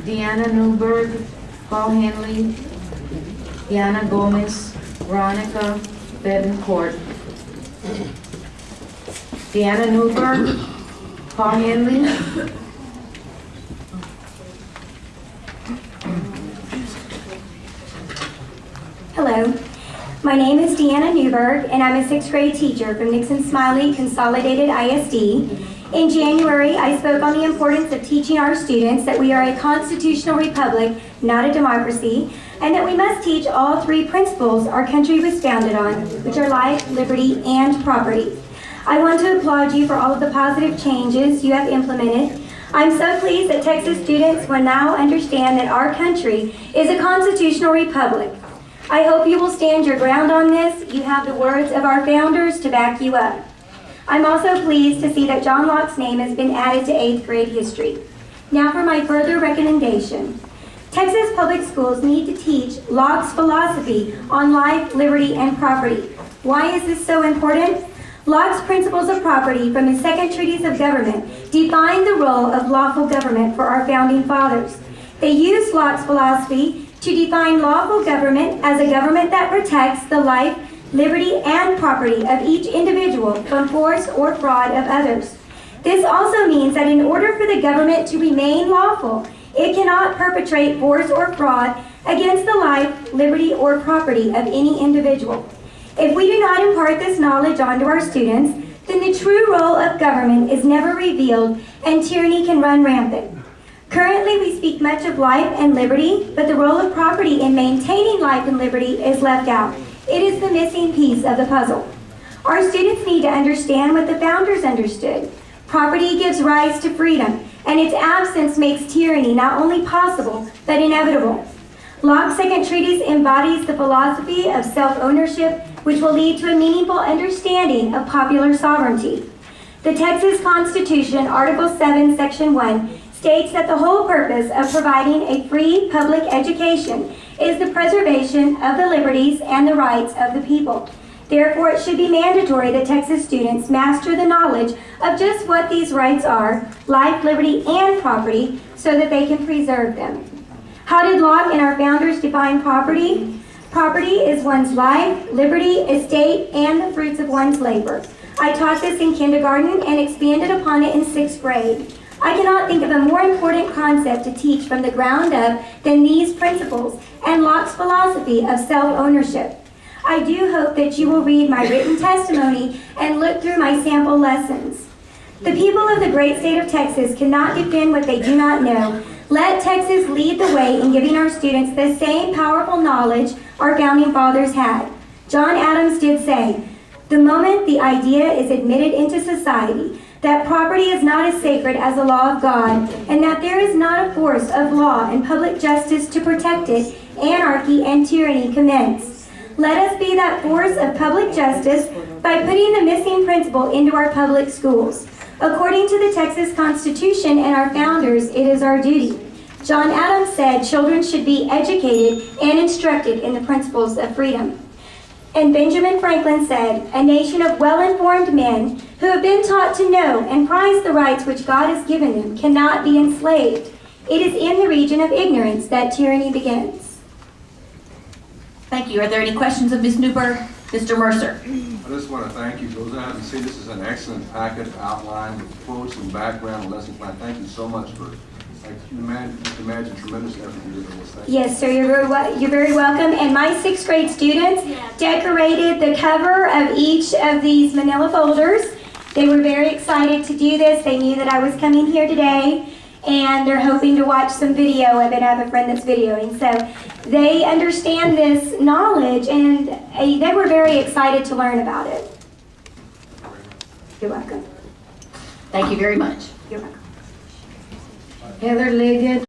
Deanna Newberg, Paul Henley, Diana Gomez, Veronica Betancourt. Deanna Newberg, Paul Henley, Hello, my name is Deanna Newberg, and I'm a 6th grade teacher from Nixon Smiley Consolidated ISD. In January, I spoke on the importance of teaching our students that we are a constitutional republic, not a democracy, and that we must teach all 3 principles our country was founded on, which are life, liberty, and property. I want to applaud you for all of the positive changes you have implemented. I'm so pleased that Texas students will now understand that our country is a constitutional republic. I hope you will stand your ground on this. You have the words of our founders to back you up. I'm also pleased to see that John Locke's name has been added to 8th grade history. Now for my further recommendation. Texas public schools need to teach Locke's philosophy on life, liberty, and property. Why is this so important? Locke's principles of property from his second treatise of government define the role of lawful government for our founding fathers. They used Locke's philosophy to define lawful government as a government that protects the life, liberty, and property of each individual from force or fraud of others. This also means that in order for the government to remain lawful, it cannot perpetrate force or fraud against the life, liberty, or property of any individual. If we do not impart this knowledge onto our students, then the true role of government is never revealed and tyranny can run rampant. Currently, we speak much of life and liberty, but the role of property in maintaining life and liberty is left out. It is the missing piece of the puzzle. Our students need to understand what the founders understood. Property gives rise to freedom, and its absence makes tyranny not only possible, but inevitable. Locke's second treatise embodies the philosophy of self-ownership, which will lead to a meaningful understanding of popular sovereignty. The Texas Constitution, Article 7, Section 1, states that the whole purpose of providing a free public education is the preservation of the liberties and the rights of the people. Therefore, it should be mandatory that Texas students master the knowledge of just what these rights are, life, liberty, and property, so that they can preserve them. How did Locke and our founders define property? Property is one's life, liberty, estate, and the fruits of one's labor. I taught this in kindergarten and expanded upon it in 6th grade. I cannot think of a more important concept to teach from the ground up than these principles and Locke's philosophy of self-ownership. I do hope that you will read my written testimony and look through my sample lessons. The people of the great state of Texas cannot defend what they do not know. Let Texas lead the way in giving our students the same powerful knowledge our founding fathers had. John Adams did say, "The moment the idea is admitted into society that property is not as sacred as the law of God, and that there is not a force of law and public justice to protect it, anarchy and tyranny commence. Let us be that force of public justice by putting the missing principle into our public schools. According to the Texas Constitution and our founders, it is our duty." John Adams said children should be educated and instructed in the principles of freedom. And Benjamin Franklin said, "A nation of well-informed men who have been taught to know and prize the rights which God has given them cannot be enslaved. It is in the region of ignorance that tyranny begins." Thank you. Are there any questions of Ms. Newberg? Mr. Mercer. I just want to thank you. Those that haven't seen, this is an excellent packet outline with quotes and background and lesson plan. Thank you so much for, you can imagine tremendous effort you did in this. Yes, sir, you're very welcome. And my 6th grade students decorated the cover of each of these manila folders. They were very excited to do this. They knew that I was coming here today, and they're hoping to watch some video of it. I have a friend that's videoing. So they understand this knowledge, and they were very excited to learn about it. You're welcome. Thank you very much. You're welcome. Heather Liggett.